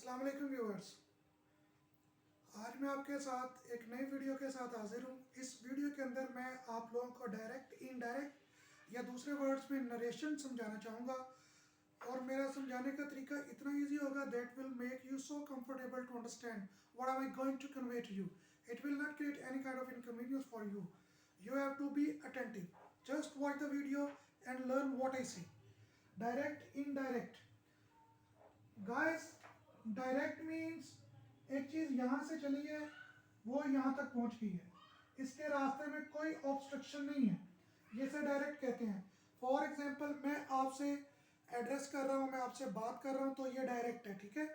अस्सलाम वालेकुम व्यूअर्स। आज मैं आपके साथ एक नई वीडियो के साथ हाजिर हूँ। इस वीडियो के अंदर मैं आप लोगों को डायरेक्ट, इनडायरेक्ट या दूसरे वर्ड्स में नरेशन समझाना चाहूँगा और मेरा समझाने का तरीका इतना इजी होगा that will make you so comfortable to understand what I am going to convey to you. It will not create any kind of inconvenience for you. You have to be attentive. Just watch the video and learn what I say. Direct, indirect. Guys, direct means एक चीज़ यहाँ से चली है, वो यहाँ तक पहुँच गई है, इसके रास्ते में कोई ऑब्स्ट्रक्शन नहीं है, जिसे डायरेक्ट कहते हैं। फॉर एग्जांपल, मैं आपसे एड्रेस कर रहा हूँ, मैं आपसे बात कर रहा हूँ, तो ये डायरेक्ट है, ठीक है।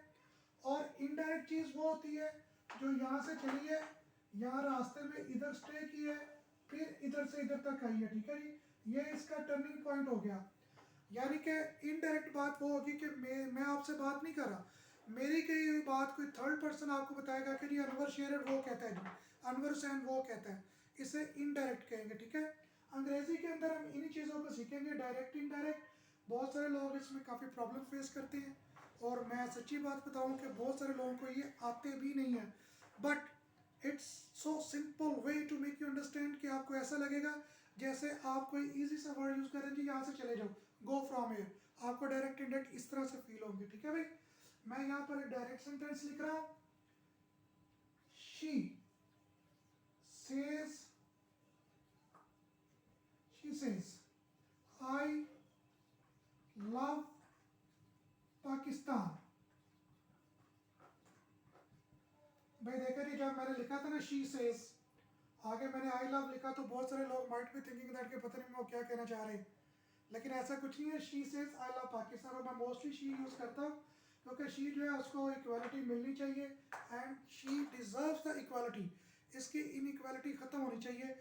और इनडायरेक्ट चीज़ वो होती है जो यहाँ से चली है, यहाँ रास्ते में इधर स्टे की है, फिर इधर से इधर तक आई है, ठीक है जी। ये इसका टर्निंग पॉइंट हो गया। यानी कि इनडायरेक्ट बात वो होगी कि मैं आपसे बात नहीं कर रहा, मेरी कही हुई बात कोई थर्ड पर्सन आपको बताएगा कि जी अनवर शेरर वो कहता है, जी अनवर हुसैन वो कहता है, इसे इनडायरेक्ट कहेंगे, ठीक है। अंग्रेजी के अंदर हम इन्हीं चीज़ों को सीखेंगे, डायरेक्ट, इनडायरेक्ट। बहुत सारे लोग इसमें काफ़ी प्रॉब्लम फेस करते हैं और मैं सच्ची बात बताऊं कि बहुत सारे लोगों को ये आते भी नहीं है, but it's so simple way to make you understand कि आपको ऐसा लगेगा जैसे आप कोई इजी सा वर्ड यूज़ करें, जी यहाँ से चले जाओ, गो फ्रॉम हियर, आपको डायरेक्ट इंडायरेक्ट इस तरह से फील होंगे, ठीक है भाई। मैं यहाँ पर एक डायरेक्ट सेंटेंस लिख रहा हूँ। She says, I love Pakistan. भाई देखा नहीं, जब मैंने लिखा था ना शी सेज, आगे मैंने आई लव लिखा, तो बहुत सारे लोग माइट भी थिंकिंग दैट के पता नहीं वो क्या कहना चाह रहे हैं, लेकिन ऐसा कुछ नहीं है। She says I love Pakistan, और मैं मोस्टली शी यूज़ करता हूँ क्योंकि शी जो है उसको इक्वालिटी मिलनी चाहिए and she deserves the equality. इसकी इनइक्वालिटी ख़त्म होनी चाहिए,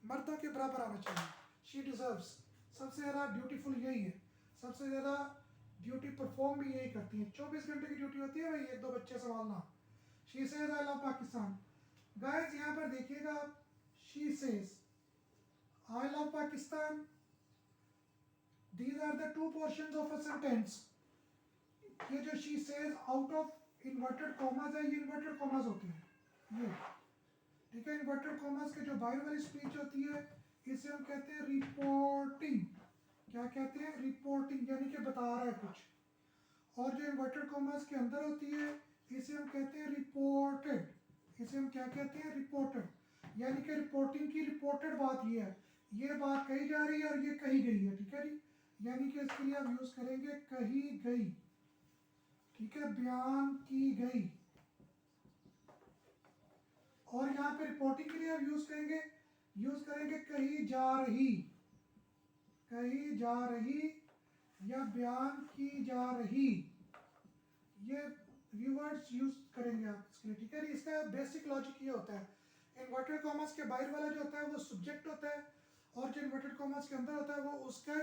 मर्दों के बराबर आना चाहिए। शी डिज़र्व्स, सबसे ज़्यादा ब्यूटीफुल यही है, सबसे ज़्यादा ड्यूटी परफॉर्म भी यही करती है। 24 घंटे की ड्यूटी होती है भाई, एक दो बच्चे संभालना। She says I love Pakistan. Guys यहाँ पर देखिएगा, she says I love Pakistan, these are the two portions of a sentence। ये जो she says out of inverted commas है, ये इन्वर्टेड कॉमास होते हैं ये, ठीक है। इन्वर्टेड कॉमास के जो बाहर वाली स्पीच होती है, इसे हम कहते हैं रिपोर्टिंग। क्या कहते हैं? रिपोर्टिंग, यानी कि बता रहा है कुछ। और जो इन्वर्टेड कॉमास के अंदर होती है, इसे हम कहते हैं रिपोर्टेड। इसे हम क्या कहते हैं? रिपोर्टेड। यानी कि रिपोर्टिंग की रिपोर्टेड बात ये है, ये बात कही जा रही है और ये कही गई है, ठीक है जी। यानी कि इसके लिए आप यूज करेंगे कही गई, ठीक है, बयान की गई। और यहाँ पे रिपोर्टिंग के लिए आप यूज करेंगे कही जा रही, कही जा रही या बयान की जा रही, ये रीवर्ड्स यूज करेंगे आप इसके लिए, ठीक है। इसका बेसिक लॉजिक ये होता है, इन्वर्टेड कॉमास के बाहर वाला जो होता है वो सब्जेक्ट होता है, और जो इन्वर्टेड कॉमास के अंदर होता है वो उसका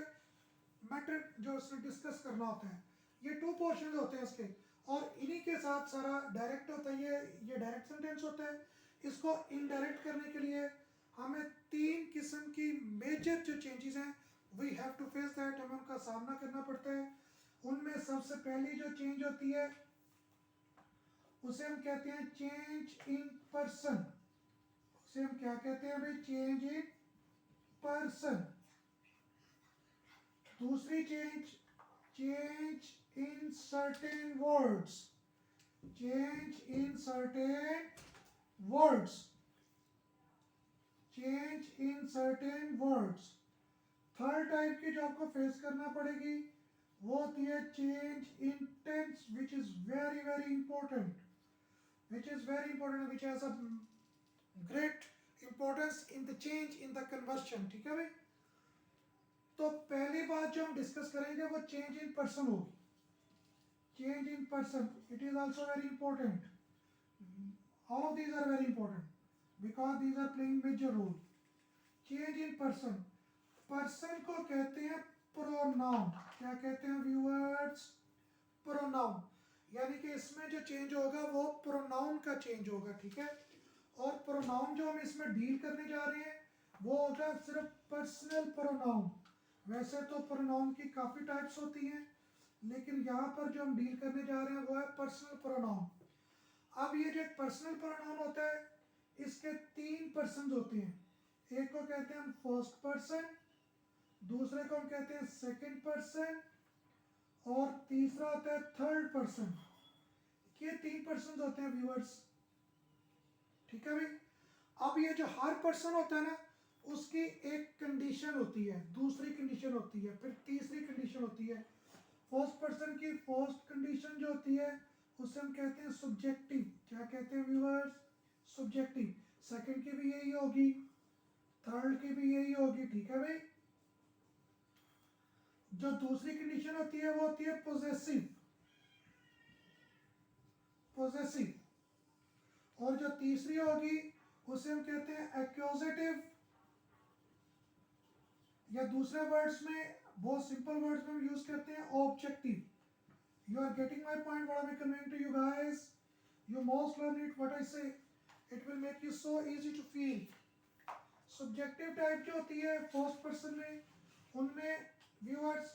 मैटर जो उसने डिस्कस करना होता है। ये टू पोर्शन होते हैं इसके, और इन्हीं के साथ सारा डायरेक्ट होता है, ये डायरेक्ट सेंटेंस होता है। इसको इनडायरेक्ट करने के लिए हमें तीन किस्म की मेजर जो चेंजेस हैं, we have to face that, हमें उनका सामना करना पड़ता है। उनमें सबसे पहली जो चेंज होती है उसे हम कहते हैं चेंज इन पर्सन। उसे हम क्या कहते हैं भाई? Change in person. दूसरी change in certain words, change in certain words, change in certain words. Third type की जो आपको फेस करना पड़ेगी वो होती है change in tense, which is very very important, which is very important, which has a great importance in the change in the conversion, ठीक है भाई। तो पहली बात जो हम डिस्कस करेंगे वो चेंज इन पर्सन होगी। Change in person, it is also very important. All of these are very important because these are playing major role. Change in person, person को कहते हैं प्रोनाउन। क्या कहते हैं व्यूअर्स? प्रोनाउन। यानी कि इसमें जो चेंज होगा वो प्रोनाउन का चेंज होगा, ठीक है। और प्रोनाउन जो हम इसमें डील करने जा रहे हैं वो होगा सिर्फ पर्सनल प्रोनाउन। वैसे तो प्रोनाउन की काफ़ी टाइप्स होती हैं, लेकिन यहाँ पर जो हम डील करने जा रहे हैं वो है पर्सनल प्रोनाउन। अब ये जो पर्सनल प्रोनाउन होता है इसके 3 पर्सन होते हैं। एक को कहते हैं हम फर्स्ट पर्सन, दूसरे को हम कहते हैं सेकंड पर्सन, और तीसरा होता है थर्ड पर्सन। ये 3 पर्सन होते हैं व्यूअर्स, ठीक है भाई। अब ये जो हर पर्सन होता है ना उसकी एक कंडीशन होती है, दूसरी कंडीशन होती है, फिर तीसरी कंडीशन होती है। फर्स्ट पर्सन की फर्स्ट कंडीशन जो होती है उसे हम कहते हैं सब्जेक्टिव। क्या कहते हैं व्यूअर्स? सब्जेक्टिव। सेकंड की भी यही होगी, थर्ड की भी यही होगी, ठीक है भाई। जो दूसरी कंडीशन होती है वो होती है पोजेसिव, पोजेसिव। और जो तीसरी होगी उसे हम कहते हैं एक्यूजेटिव, या दूसरे वर्ड्स में, बहुत सिंपल वर्ड्स में हम यूज करते हैं objective. You are getting my point what I'm conveying to you guys. You must learn it what I say. It will make you so easy to feel. Subjective type जो होती है first person में, उनमें viewers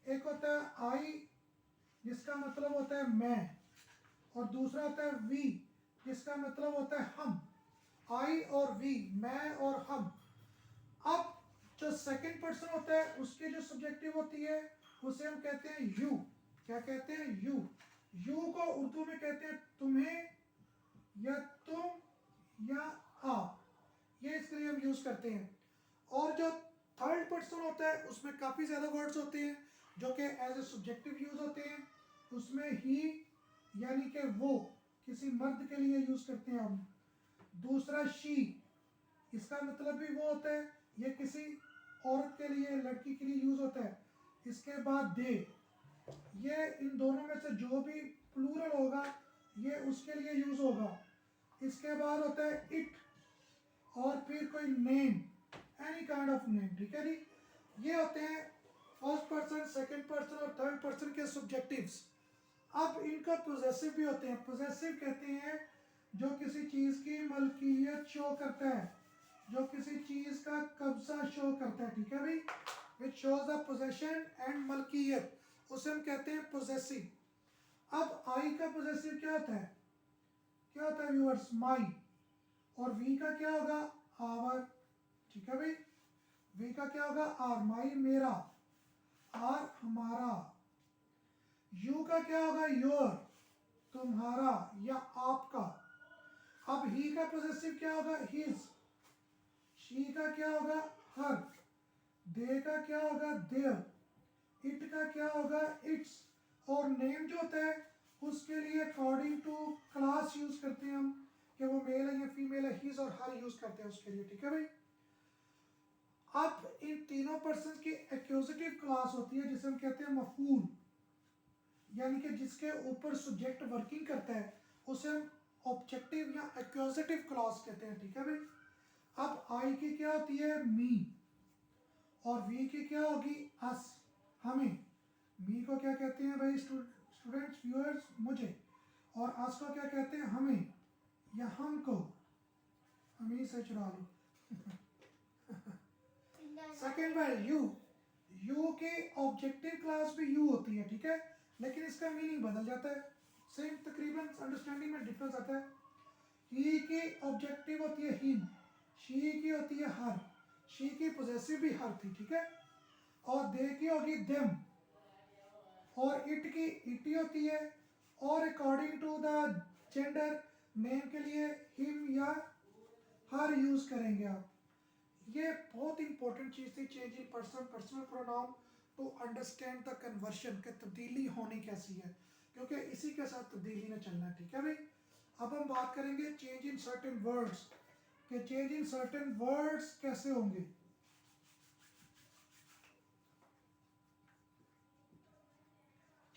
एक होता है I जिसका मतलब होता है मैं, और दूसरा होता है we जिसका मतलब होता है हम। I और we, मैं और हम। अब जो सेकंड पर्सन होता है उसकी जो सब्जेक्टिव होती है उसे हम कहते हैं you। क्या कहते हैं? यू। यू को उर्दू में कहते हैं तुम्हें, या तुम, या आप। ये इसके लिए हम यूज करते हैं। और जो थर्ड पर्सन होता है उसमें काफी ज्यादा वर्ड्स होते हैं जो कि एज ए सब्जेक्टिव यूज होते हैं। उसमें ही यानी कि वो किसी मर्द के लिए यूज करते हैं हम। दूसरा शी, इसका मतलब भी वो होता है, ये किसी औरत के लिए, लड़की के लिए यूज होता है। इसके बाद दे, ये इन दोनों में से जो भी प्लूरल होगा ये उसके लिए यूज होगा। इसके बाद होता है इट, और फिर कोई name, any kind of name, ठीक है जी। ये होते हैं फर्स्ट पर्सन, सेकंड पर्सन और थर्ड पर्सन के सब्जेक्टिव्स। अब इनका पोजेसिव भी होते हैं। पोजेसिव कहते हैं जो किसी चीज की मलकियत शो करता है, जो किसी चीज का कब्जा शो करता है, ठीक है भाई, which shows the possession and मलकियत, उसे हम कहते हैं पोजेसिव। अब आई का पोजेसिव क्या होता है? क्या होता है व्यूअर्स? माई। और वी का क्या होगा? आवर, ठीक है भाई। वी का क्या होगा? आर। माई मेरा, आर हमारा। यू का क्या होगा? योर, तुम्हारा या आपका। अब ही का पोजेसिव क्या होगा? हिज। शी का क्या होगा? हर। दे का क्या होगा? देयर। इट का क्या होगा? इट्स। और नेम जो होता है उसके लिए अकॉर्डिंग टू क्लास यूज करते हैं हम, कि वो मेल है या फीमेल है, हिज और हर यूज करते हैं उसके लिए, ठीक है भाई। अब इन तीनों पर्सन की एक्यूजेटिव क्लास होती है जिसे हम कहते हैं मफूल, यानी कि जिसके ऊपर सब्जेक्ट वर्किंग करता है उसे हम ऑब्जेक्टिव या एक्यूजेटिव क्लास कहते हैं, ठीक है भाई। अब आई की क्या होती है? मी। और वी की क्या होगी? अस, हमें। मी को क्या कहते हैं भाई स्टूडेंट्स, व्यूअर्स? मुझे। और अस को क्या कहते हैं? हमें या हमको। हमें से चुरा लो। Second word you. यू की ऑब्जेक्टिव क्लास भी यू होती है, ठीक है, लेकिन इसका मीनिंग बदल जाता है। सेम तकरीबन अंडरस्टैंडिंग में डिफरेंस आता है। ही की ऑब्जेक्टिव होती है हिम, शी की होती है हर। शी की पोजेसिव भी हर थी, ठीक है। और दे की होगी देम, और इट की इटी होती है। और according to the gender, name के लिए हिम या हर यूज करेंगे आप। ये बहुत इंपॉर्टेंट चीज थी, change in person, personal pronoun, to understand the conversion, के तब्दीली होनी कैसी है, क्योंकि इसी के साथ तब्दीली में चलना है, ठीक है भाई। अब हम बात करेंगे चेंज इन सर्टेन वर्ड्स, कि चेंज इन सर्टेन वर्ड्स कैसे होंगे।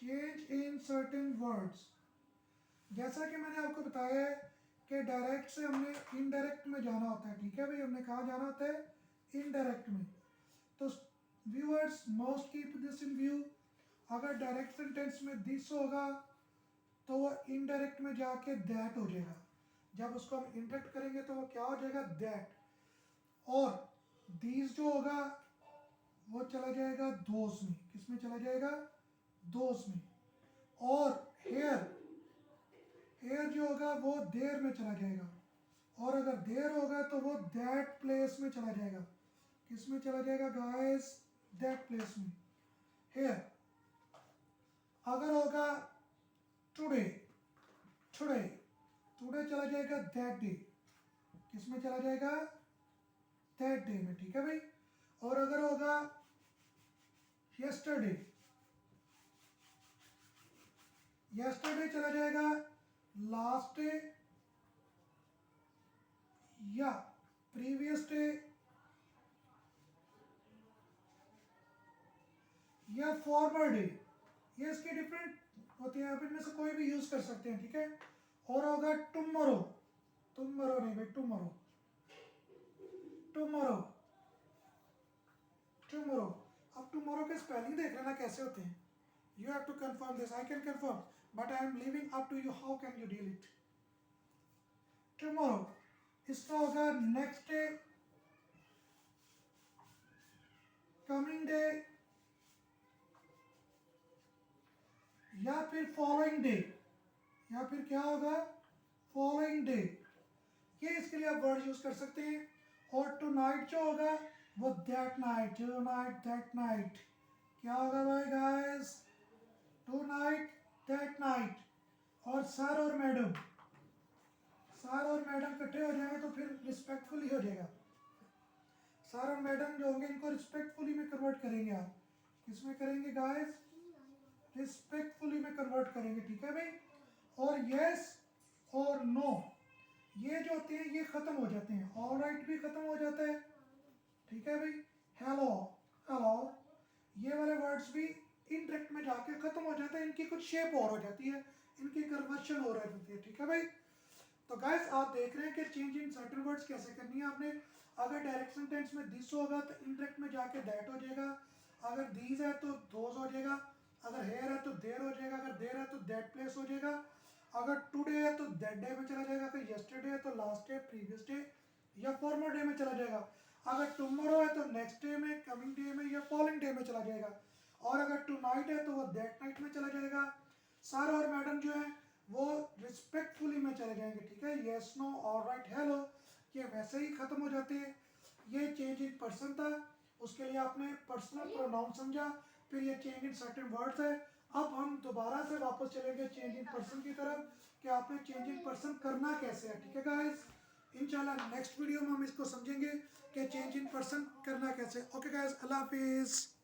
चेंज इन सर्टेन वर्ड्स, जैसा कि मैंने आपको बताया है कि डायरेक्ट से हमने इनडायरेक्ट में जाना होता है, ठीक है भाई। हमने कहाँ जाना होता है? इनडायरेक्ट में। तो viewers must keep this in view, अगर डायरेक्ट सेंटेंस में दिस होगा तो वो इनडायरेक्ट में जाके दैट हो जाएगा। जब उसको हम इंडायरेक्ट करेंगे तो वो क्या हो जाएगा? दैट। और दीज जो होगा वो चला जाएगा दोस में। किस में चला जाएगा? दोज में। और हेयर, हेयर जो होगा वो देर में चला जाएगा, और अगर देर होगा तो वो दैट प्लेस में चला जाएगा। किस में चला जाएगा गाइस? दैट प्लेस में। हेयर अगर होगा टुडे, टुडे, टुडे चला जाएगा दैट डे। किस में चला जाएगा? दैट डे में, ठीक है भाई। और अगर होगा यस्टरडे, यस्टरडे चला जाएगा लास्ट डे या प्रीवियस डे या फॉर्मर डे। ये इसके डिफरेंट होते हैं, आप इनमें से कोई भी यूज कर सकते हैं, ठीक है। और होगा टुमारो, टुमारो नहीं भाई, टुमारो, टुमारो, टुमारो। अब टुमारो के स्पेलिंग देख लेना कैसे होते हैं। You have to confirm this. I can confirm, but I am leaving up to you. How can you deal it? Tomorrow. इसका होगा next day, coming day, या फिर following day, या फिर क्या होगा? following day। ये इसके लिए आप वर्ड यूज कर सकते हैं। और tonight जो होगा वो that night, tonight, that night। क्या होगा भाई guys? tonight, that night। और सर और मैडम, सर और मैडम इकट्ठे हो जाएंगे तो फिर रिस्पेक्टफुली हो जाएगा। सर और मैडम जो होंगे इनको रिस्पेक्टफुली में कन्वर्ट करेंगे आप। किसमें करेंगे गाइस? रिस्पेक्टफुली में कन्वर्ट करेंगे, ठीक है भाई। और यस और नो ये जो होते हैं ये खत्म हो जाते हैं। ऑलराइट भी खत्म हो जाता है, ठीक है भाई। हेलो, हेलो, ये वाले वर्ड्स भी इनडायरेक्ट में जाके खत्म हो जाते हैं। इनकी कुछ शेप और हो जाती है, इनकी कन्वर्शन हो जाती है, ठीक है भाई। तो गाइस आप देख रहे हैं कि चेंज इन सर्टेन वर्ड्स कैसे करनी है आपने। अगर डायरेक्शन टेंस में दिस होगा तो इनडायरेक्ट में जाके दैट हो जाएगा। अगर दीज है तो दोज हो जाएगा। अगर हेयर है तो देर हो जाएगा। अगर देर है तो दैट प्लेस हो जाएगा। अगर टुडे है तो दैट डे में चला जाएगा। अगर यस्टरडे है तो लास्ट डे, प्रीवियस डे या फॉर्मर डे में चला जाएगा। अगर टुमारो है तो नेक्स्ट डे में, कमिंग डे में या फॉलोइंग डे में चला जाएगा। और अगर टू नाइट है तो वो दैट नाइट में चला जाएगा। सर और मैडम जो है वो रिस्पेक्टफुली में चले जाएंगे, ठीक है। यस, नो, ऑलराइट, हेलो ये वैसे ही खत्म हो जाते हैं। ये चेंज इन पर्सन था, उसके लिए आपने पर्सनल प्रोनाउन समझा। फिर ये चेंज इन सर्टेन वर्ड्स है। अब हम दोबारा से वापस चलेंगे चेंज इन पर्सन की तरफ कि आपने चेंज इन पर्सन करना कैसे है, ठीक है गाइस। इंशाल्लाह नेक्स्ट वीडियो में हम इसको समझेंगे कि चेंज इन पर्सन करना कैसे। ओके गाइस, अल्लाह हाफिज़।